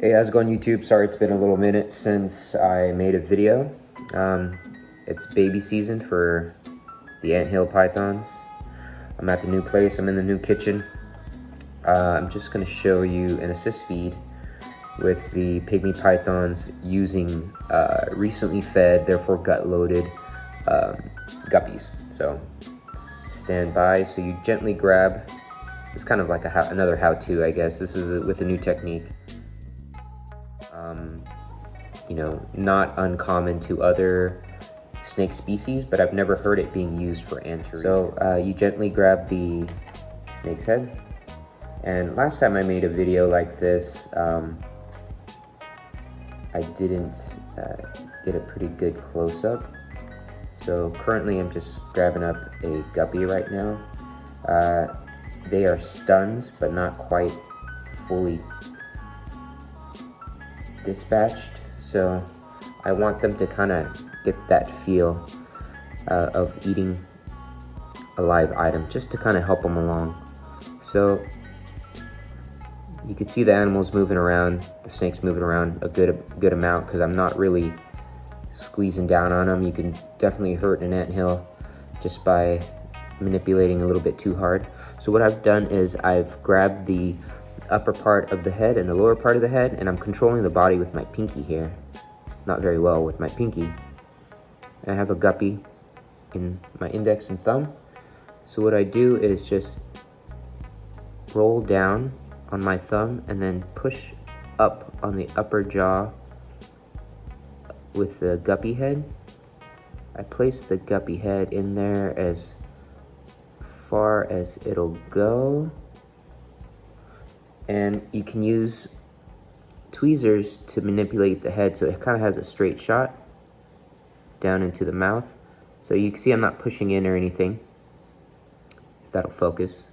Hey, how's it going, YouTube? Sorry it's been a little minute since I made a video. It's baby season for the Anthill pythons. I'm at the new place, I'm in the new kitchen. I'm just gonna show you an assist feed with the pygmy pythons using recently fed, therefore gut-loaded guppies. So stand by. So you gently grab, it's kind of like another how-to, I guess. This is with a new technique. You know, not uncommon to other snake species, but I've never heard it being used for Antaresia. So you gently grab the snake's head. And last time I made a video like this, I didn't get a pretty good close-up. So currently I'm just grabbing up a guppy right now. They are stunned, but not quite fully dispatched. So I want them to kind of get that feel of eating a live item, just to kind of help them along. So you can see the animals moving around, the snake's moving around a good amount, because I'm not really squeezing down on them. You can definitely hurt an anthill just by manipulating a little bit too hard. So what I've done is I've grabbed the upper part of the head and the lower part of the head, and I'm controlling the body with my pinky here. Not very well with my pinky. I have a guppy in my index and thumb. So what I do is just roll down on my thumb and then push up on the upper jaw with the guppy head. I place the guppy head in there as far as it'll go. And you can use tweezers to manipulate the head so it kind of has a straight shot down into the mouth. So you can see I'm not pushing in or anything, if that'll focus.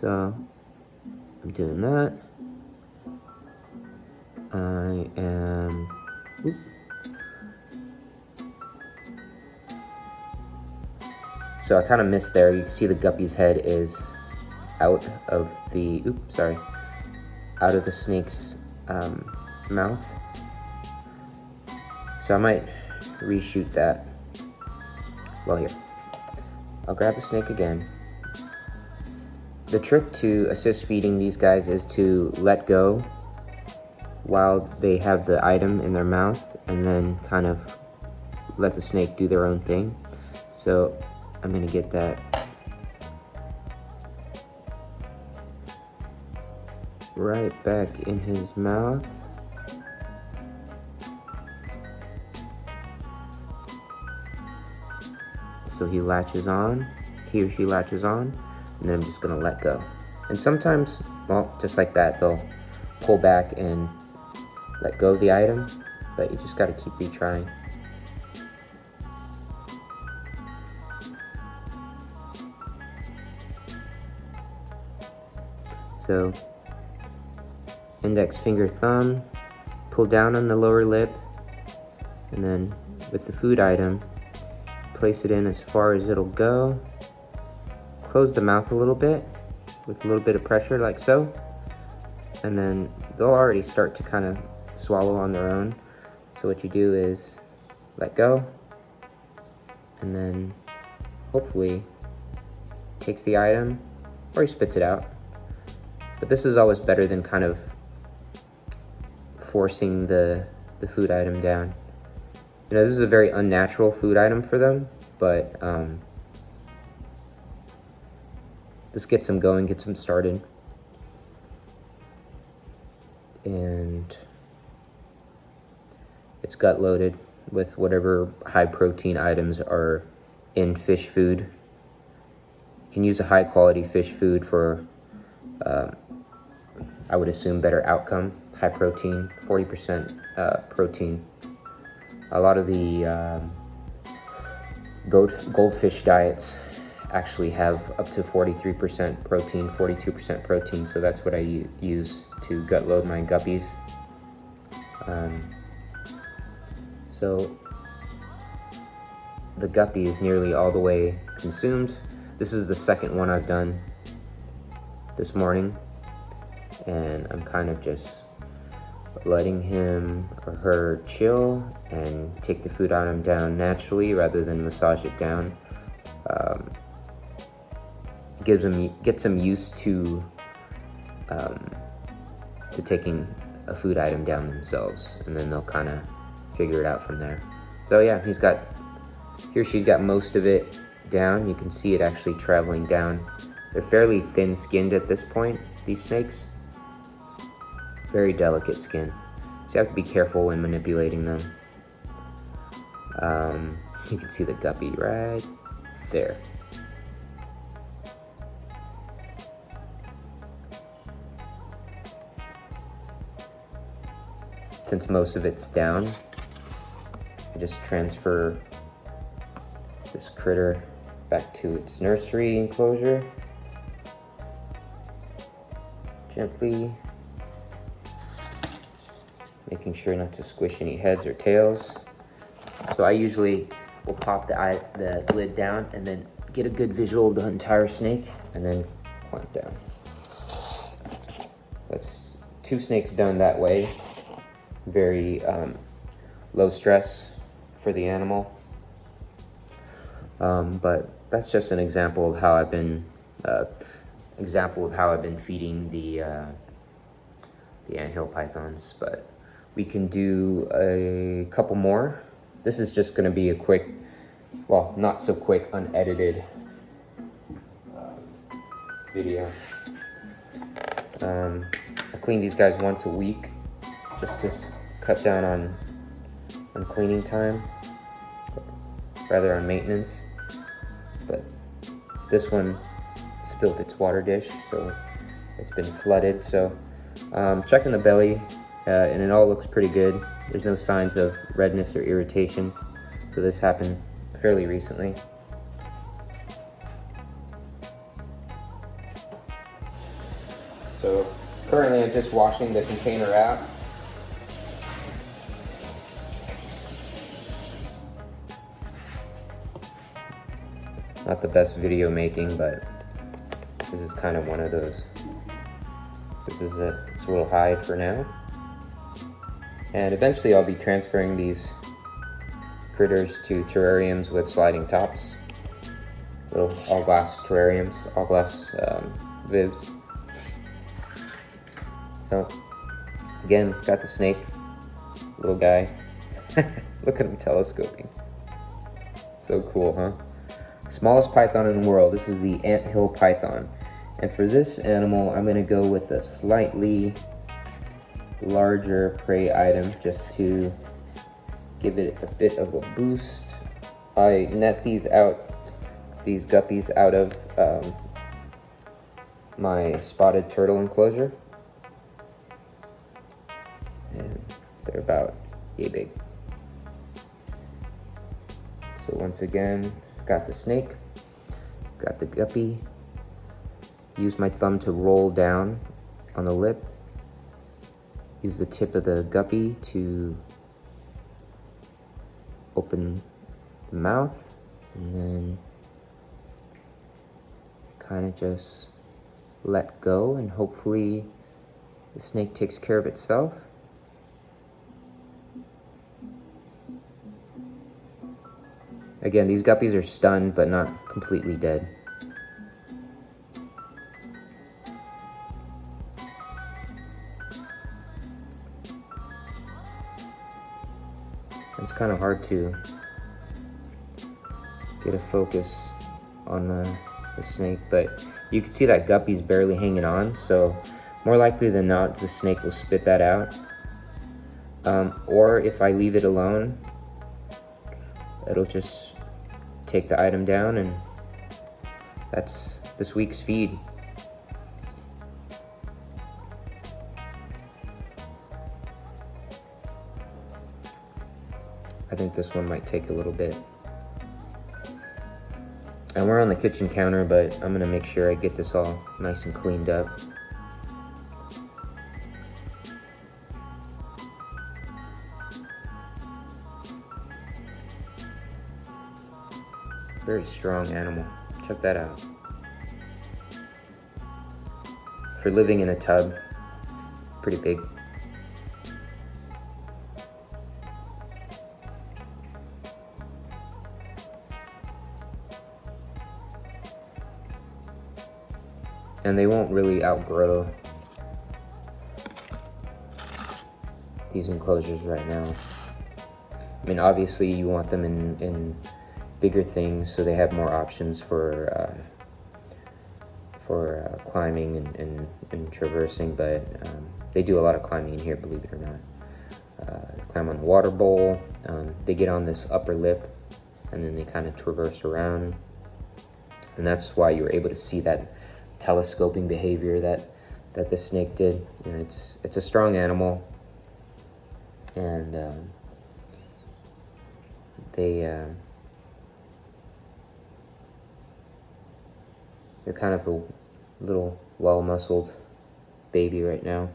So I'm doing that. I am, so I kind of missed there. You can see the guppy's head is out of the, out of the snake's mouth. So I might reshoot that. Well, here, I'll grab the snake again. The trick to assist feeding these guys is to let go while they have the item in their mouth, and then kind of let the snake do their own thing. So I'm gonna get that right back in his mouth. So he latches on, he or she latches on, and then I'm just gonna let go. And sometimes, well, just like that, they'll pull back and let go of the item, but you just gotta keep retrying. So index finger, thumb, pull down on the lower lip, and then with the food item, place it in as far as it'll go. Close the mouth a little bit with a little bit of pressure, like so, and then they'll already start to kind of swallow on their own. So what you do is let go, and then hopefully takes the item, or he spits it out. But this is always better than kind of forcing the food item down. You know, this is a very unnatural food item for them, but this gets them going, gets them started. And it's gut loaded with whatever high protein items are in fish food. You can use a high quality fish food for, I would assume, better outcome. High protein, 40% protein. A lot of the goldfish diets actually have up to 43% protein, 42% protein. So that's what I use to gut load my guppies. So the guppy is nearly all the way consumed. This is the second one I've done this morning, and I'm kind of just letting him or her chill and take the food item down naturally rather than massage it down. Gets them used to taking a food item down themselves, and then they'll kind of figure it out from there. So yeah, she's got most of it down. You can see it actually traveling down. They're fairly thin-skinned at this point, these snakes. Very delicate skin, so you have to be careful when manipulating them. You can see the guppy right there. Since most of it's down, I just transfer this critter back to its nursery enclosure. Gently, making sure not to squish any heads or tails. So I usually will pop the lid down and then get a good visual of the entire snake and then clamp down. That's 2 snakes done that way. Very low stress for the animal. But that's just an example of how I've been feeding the anthill pythons. But we can do a couple more. This is just going to be a quick, well, not so quick, unedited video. I clean these guys once a week just to cut down on cleaning time, rather on maintenance. But this one spilled its water dish, so it's been flooded. So checking the belly, and it all looks pretty good. There's no signs of redness or irritation, so this happened fairly recently. So currently I'm just washing the container out. Not the best video making, but this is kind of one of those. It's a little hide for now. And eventually I'll be transferring these critters to terrariums with sliding tops. Little all glass terrariums, all glass vivs. So again, got the snake, little guy. Look at him telescoping. So cool, huh? Smallest python in the world. This is the anthill python. And for this animal, I'm gonna go with a slightly larger prey item just to give it a bit of a boost. I net these guppies out of my spotted turtle enclosure. And they're about yay big. So once again, got the snake, got the guppy. Use my thumb to roll down on the lip. Use the tip of the guppy to open the mouth, and then kind of just let go, and hopefully the snake takes care of itself. Again, these guppies are stunned, but not completely dead. It's kind of hard to get a focus on the snake, but you can see that guppy's barely hanging on, so more likely than not, the snake will spit that out. Or if I leave it alone, it'll just take the item down, and that's this week's feed. I think this one might take a little bit. And we're on the kitchen counter, but I'm gonna make sure I get this all nice and cleaned up. Very strong animal. Check that out. For living in a tub, pretty big. and they won't really outgrow these enclosures right now. I mean, obviously you want them in bigger things so they have more options for climbing and traversing, but they do a lot of climbing in here, believe it or not. Climb on the water bowl. They get on this upper lip and then they kind of traverse around, and that's why you were able to see that telescoping behavior that the snake did. You know, it's a strong animal, and they're kind of a little well-muscled baby right now.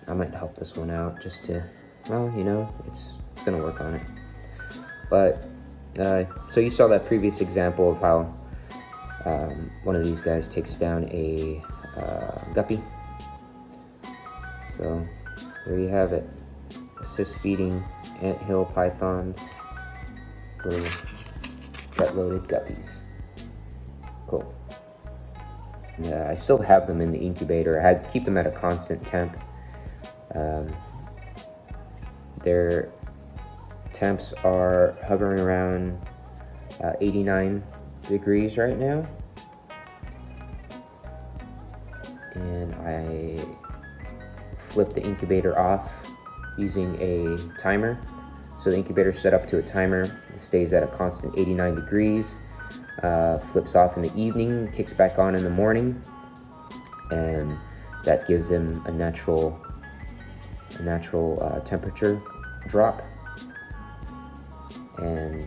I might help this one out just to, well, you know, it's gonna work on it. But so you saw that previous example of how one of these guys takes down a guppy. So there you have it. Assist feeding anthill pythons, little gut-loaded guppies. Cool. Yeah, I still have them in the incubator. I had to keep them at a constant temp. Their temps are hovering around 89 degrees right now, and I flip the incubator off using a timer. So the incubator is set up to a timer. It stays at a constant 89 degrees, flips off in the evening, kicks back on in the morning, and that gives them a natural temperature drop. And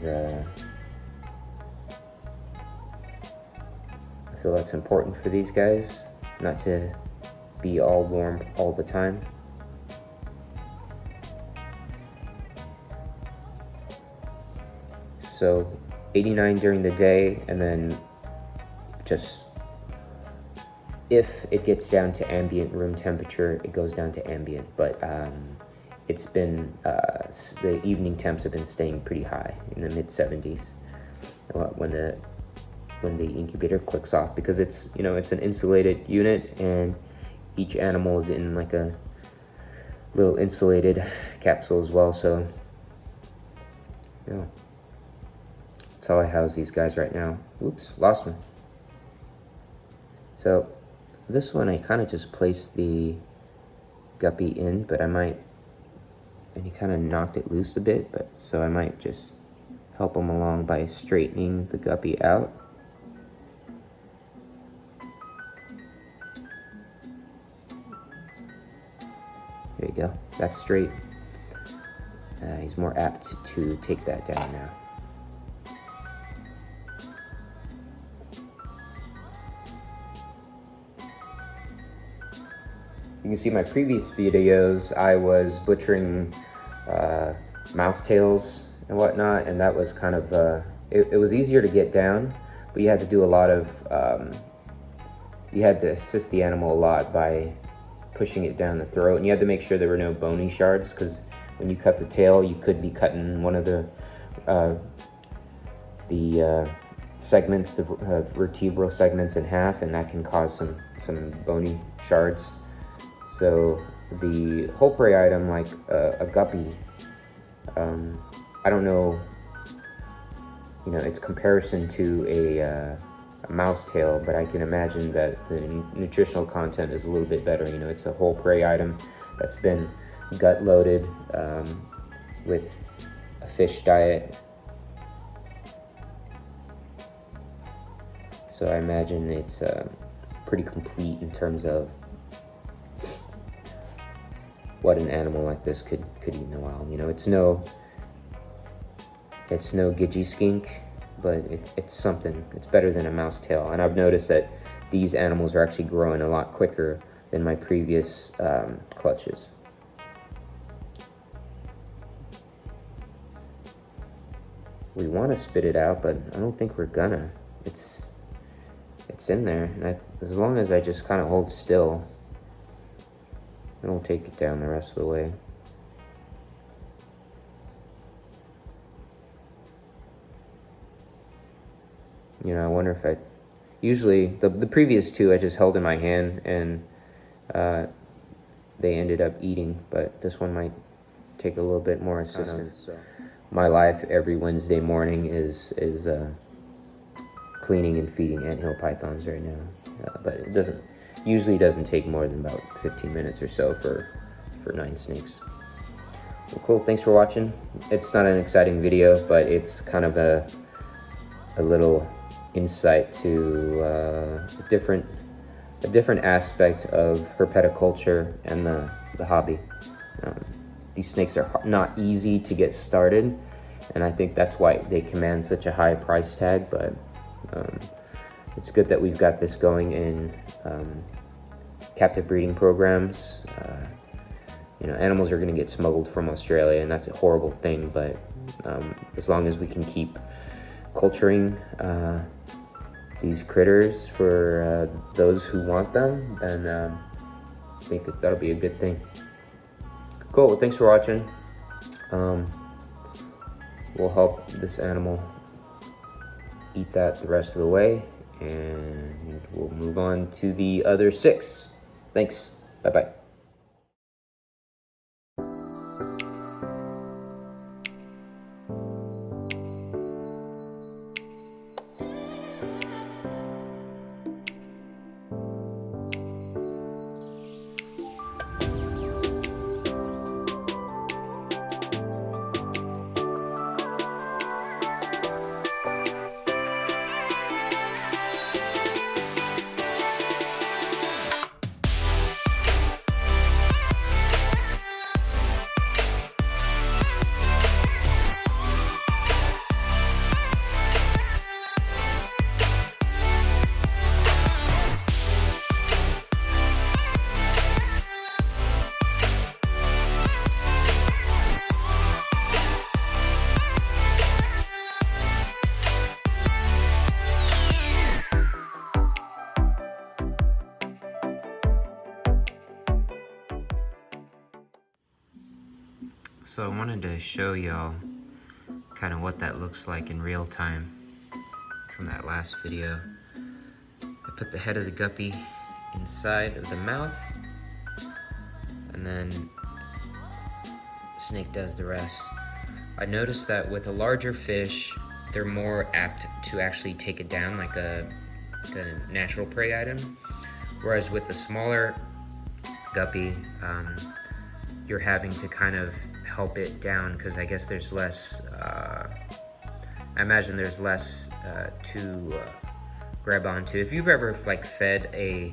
I feel that's important for these guys, not to be all warm all the time. So 89 during the day, and then just if it gets down to ambient room temperature, it goes down to ambient. But it's been the evening temps have been staying pretty high in the mid 70s when the incubator clicks off, because it's, you know, it's an insulated unit, and each animal is in like a little insulated capsule as well. So yeah, that's how I house these guys right now. Oops, lost one. So this one I kind of just placed the guppy in, but and he kind of knocked it loose a bit, but so I might just help him along by straightening the guppy out. There you go, that's straight. He's more apt to take that down now. You can see my previous videos, I was butchering mouse tails and whatnot, and that was kind of, it was easier to get down, but you had to do a lot of, you had to assist the animal a lot by pushing it down the throat, and you had to make sure there were no bony shards, because when you cut the tail, you could be cutting one of the segments, the vertebral segments in half, and that can cause some bony shards. So the whole prey item, like a guppy, I don't know, you know, its comparison to a mouse tail, but I can imagine that the nutritional content is a little bit better. You know, it's a whole prey item that's been gut loaded with a fish diet. So I imagine it's pretty complete in terms of what an animal like this could eat in a while. You know, it's no Gidgee skink, but it's something. It's better than a mouse tail. And I've noticed that these animals are actually growing a lot quicker than my previous clutches. We want to spit it out, but I don't think we're gonna. It's in there, and as long as I just kind of hold still, I don't take it down the rest of the way. You know, I wonder if usually the previous two I just held in my hand and they ended up eating, but this one might take a little bit more assistance. So my life every Wednesday morning is cleaning and feeding anthill pythons right now, but it usually doesn't take more than about 15 minutes or so for 9 snakes. Well, cool. Thanks for watching. It's not an exciting video, but it's kind of a little insight to a different aspect of herpetoculture and the hobby. These snakes are not easy to get started, and I think that's why they command such a high price tag, but it's good that we've got this going in captive breeding programs. You know, animals are going to get smuggled from Australia, and that's a horrible thing, but as long as we can keep culturing these critters for those who want them, then I think that'll be a good thing. Cool. Well, thanks for watching. We'll help this animal eat that the rest of the way, and we'll move on to the other 6. Thanks. Bye-bye. So I wanted to show y'all kind of what that looks like in real time from that last video. I put the head of the guppy inside of the mouth, and then the snake does the rest. I noticed that with a larger fish, they're more apt to actually take it down like a natural prey item, whereas with the smaller guppy, you're having to kind of help it down because I guess there's less, I imagine there's less to grab onto. If you've ever like fed a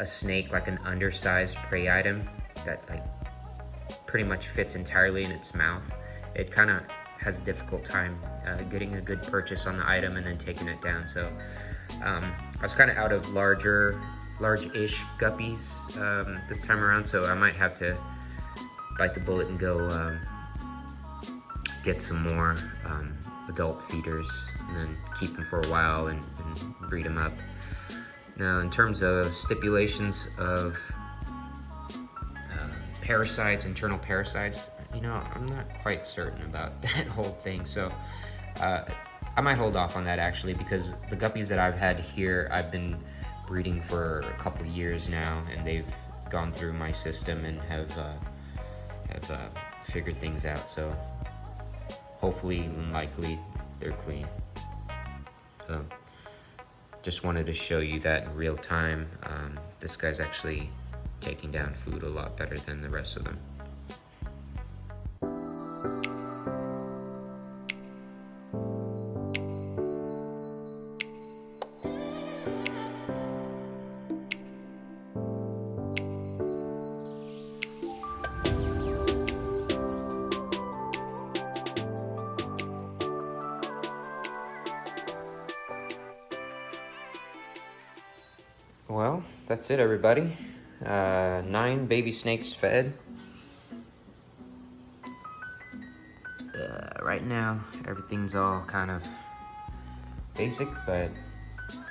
snake like an undersized prey item that like pretty much fits entirely in its mouth, it kind of has a difficult time getting a good purchase on the item and then taking it down. So I was kind of out of large-ish guppies this time around, so I might have to bite the bullet and go get some more adult feeders and then keep them for a while and breed them up. Now, in terms of stipulations of parasites, internal parasites, you know, I'm not quite certain about that whole thing, so I might hold off on that actually, because the guppies that I've had here, I've been breeding for a couple of years now, and they've gone through my system and have figured things out, so hopefully and likely they're clean. So just wanted to show you that in real time. This guy's actually taking down food a lot better than the rest of them. Well, that's it, everybody. 9 baby snakes fed. Right now, everything's all kind of basic, but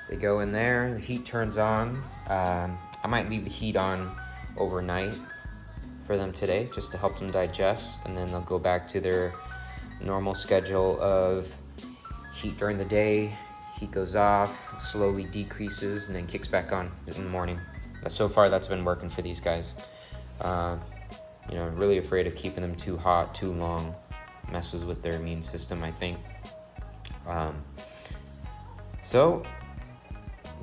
they go in there, the heat turns on. I might leave the heat on overnight for them today, just to help them digest, and then they'll go back to their normal schedule of heat during the day, heat goes off, slowly decreases, and then kicks back on in the morning. But so far, that's been working for these guys. You know, really afraid of keeping them too hot, too long. Messes with their immune system, I think. So,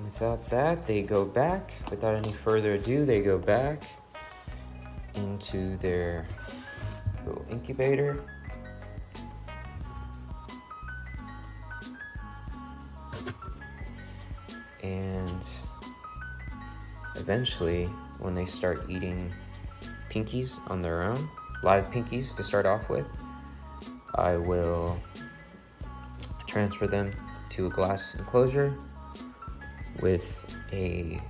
without that, they go back. Without any further ado, they go back into their little incubator. And eventually, when they start eating pinkies on their own, live pinkies to start off with, I will transfer them to a glass enclosure with a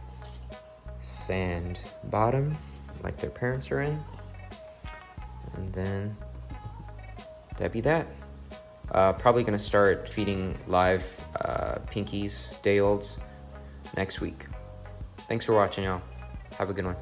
sand bottom like their parents are in, and then that'd be that. Probably gonna start feeding live pinkies, day olds, next week. Thanks for watching, y'all. Have a good one.